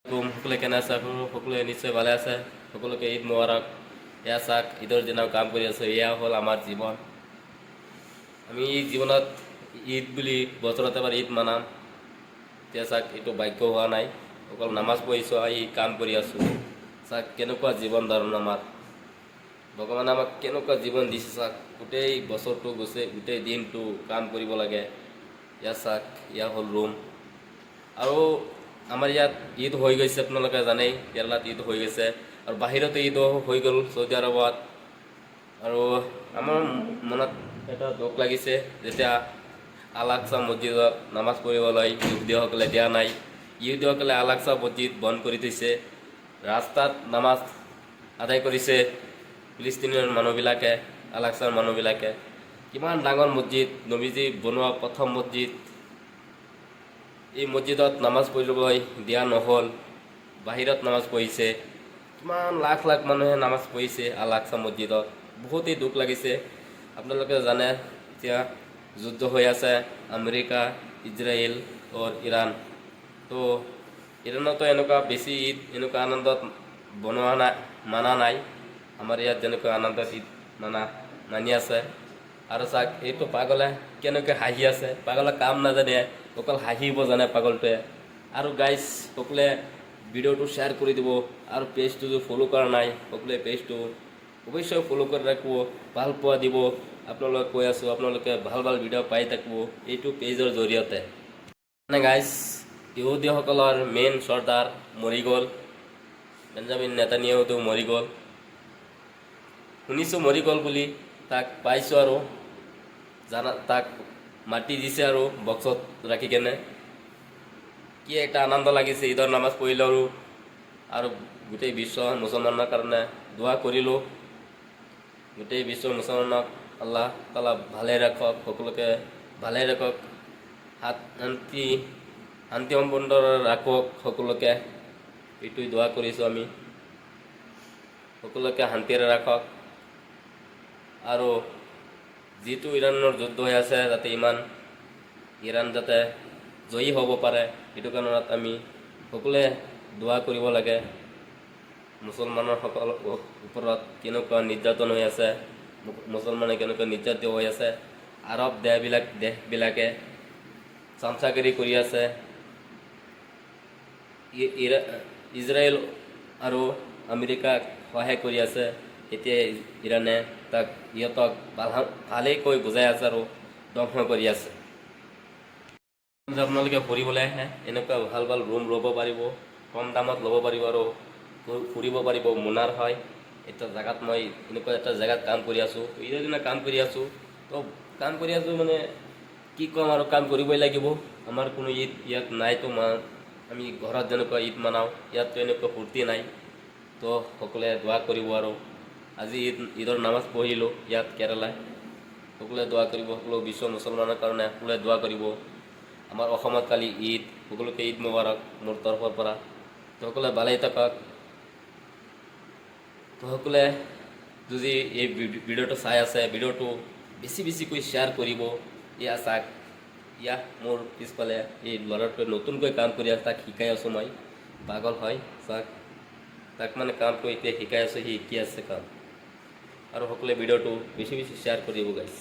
সকলে কেনে আছে? সকলোৱে নিশ্চয় ভালে আছে। সকলোকে ঈদ মোবাৰক। এয়া চাওক, ঈদৰ দিনাও কাম কৰি আছোঁ। এয়া হ'ল আমাৰ জীৱন। আমি জীৱনত ঈদ বুলি বছৰত এবাৰ ঈদ মানাম। এতিয়া চাওক, এইটো ভাগ্য হোৱা নাই। অকল নামাজ পঢ়িছোঁ, এই কাম কৰি আছোঁ। চাওক কেনেকুৱা জীৱন ধাৰণ আমাৰ। ভগৱানে আমাক কেনেকুৱা জীৱন দিছে চাওক। গোটেই বছৰটো গোটেই দিনটো কাম কৰিব লাগে। এয়া চাওক, এয়া হ'ল ৰুম। আৰু আমাৰ ইয়াত ঈদ হৈ গৈছে, আপোনালোকে জানেই, কেৰেলাত ঈদ হৈ গৈছে। আৰু বাহিৰতো ঈদো হৈ গ'ল, চৌদি আৰবত। আৰু আমাৰ মনত এটা দুখ লাগিছে, যেতিয়া আল-আকছা মছজিদত নামাজ পঢ়িবলৈ ইহুদীসকলে দিয়া নাই। ইহুদীসকলে আল-আকছা মছজিদ বন্ধ কৰি থৈছে। ৰাস্তাত নামাজ আদায় কৰিছে ফিলিস্তিনৰ মানুহবিলাকে, আল-আকছাৰ মানুহবিলাকে। কিমান ডাঙৰ মছজিদ, নবীজী বনোৱা প্ৰথম মছজিদ। এই মছজিদত নামাজ পঢ়িবলৈ দিয়া নহ'ল, বাহিৰত নামাজ পঢ়িছে। কিমান লাখ লাখ মানুহে নামাজ পঢ়িছে আল-আকছা মছজিদত। বহুতেই দুখ লাগিছে। আপোনালোকে জানে, এতিয়া যুদ্ধ হৈ আছে আমেৰিকা, ইজৰাইল আৰু ইৰাণ। তো ইৰাণতো এনেকুৱা বেছি ঈদ এনেকুৱা আনন্দত বনোৱা নাই, মানা নাই। আমাৰ ইয়াত যেনেকুৱা আনন্দত ঈদ মানি আছে। আৰু চাওক, এইটো পাগলে কেনেকৈ হাঁহি আছে। পাগলে কাম নাজানে, অকল হাঁহিব জানে পাগলটোৱে। আৰু গাইজ, সকলোৱে ভিডিঅ'টো শ্বেয়াৰ কৰি দিব। আৰু পেজটো যদি ফ'ল' কৰা নাই, সকলোৱে পেজটো অৱশ্যে ফ'ল' কৰি ৰাখিব, ভাল পোৱা দিব। আপোনালোকে কৈ আছোঁ, আপোনালোকে ভাল ভাল ভিডিঅ' পাই থাকিব এইটো পেজৰ জৰিয়তে। মানে গাইজ, ইহুদীসকলৰ মেইন চৰ্দাৰ মৰি গ'ল। বেঞ্জামিন নেতানিয়াহুতো মৰি গ'ল। শুনিছোঁ মৰি গ'ল বুলি, তাক পাইছোঁ আৰু তাক মাটি দিছে আৰু বক্সত ৰাখি কেনে। কি এটা আনন্দ লাগিছে ঈদৰ নামাজ পঢ়িলোঁ। আৰু গোটেই বিশ্ব মুছলমানৰ কাৰণে দোৱা কৰিলোঁ। গোটেই বিশ্ব মুছলমানক আল্লাহ তাআলা ভালে ৰাখক, সকলোকে ভালে ৰাখক, শান্তি সম্পন্ন ৰাখক সকলোকে। এইটোৱে দোৱা কৰিছোঁ আমি, সকলোকে শান্তিৰে ৰাখক। আৰু যিটো ইৰাণৰ যুদ্ধ হৈ আছে, যাতে ইৰাণ যাতে জয়ী হ'ব পাৰে, সেইটো কাৰণত আমি সকলোৱে দোৱা কৰিব লাগে। মুছলমানৰ সকলৰ ওপৰত কেনেকুৱা নিৰ্যাতন হৈ আছে, মুছলমানে কেনেকুৱা নিৰ্যাতিত হৈ আছে। আৰৱ দেশবিলাকে চামচাগিৰি কৰি আছে। ইজৰাইল আৰু আমেৰিকাক সহায় কৰি আছে। এতিয়া ইৰাণে ইহঁতক ভালেই কৈ বুজাই আছে আৰু ধ্বংস কৰি আছে। আপোনালোকে ফুৰিবলৈ আহে, এনেকুৱা ভাল ভাল ৰুম ল'ব পাৰিব, কম দামত ল'ব পাৰিব আৰু ফুৰিব পাৰিব। মুনাৰ হয় এটা জেগাত, মই এনেকুৱা এটা জেগাত কাম কৰি আছোঁ। ঈদৰ দিনা কাম কৰি আছোঁ। তো কাম কৰি আছোঁ মানে কি ক'ম আৰু, কাম কৰিবই লাগিব। আমাৰ কোনো ঈদ ইয়াত নাইতো। আমি ঘৰত যেনেকুৱা ঈদ মানাওঁ, ইয়াততো এনেকুৱা ফূৰ্তি নাই। তো সকলোৱে দোৱা কৰিব। আৰু আজি ঈদৰ নামাজ পঢ়িলোঁ ইয়াত কেৰেলাত। সকলোৱে দোৱা কৰিব, সকলো বিশ্ব মুছলমানৰ কাৰণে সকলোৱে দোৱা কৰিব। আমাৰ অসমত কালি ঈদ, সকলোকে ঈদ মোবাৰক মোৰ তৰফৰ পৰা। সকলোৱে ভালেই থাকক। তো সকলোৱে যদি এই ভিডিঅ'টো চাই আছে, ভিডিঅ'টো বেছিকৈ শ্বেয়াৰ কৰিব। এয়া চাওক, ইয়া মোৰ পিছফালে এই ল'ৰাটোৱে নতুনকৈ কাম কৰি আছে, তাক শিকাই আছোঁ মই। পাগল হয় চাওক, তাক মানে কামটো এতিয়া শিকাই আছোঁ, সি শিকি আছে কাম। আৰু সকলোৱে ভিডিঅ'টো বেছি শ্বেয়াৰ কৰিব গাইছ।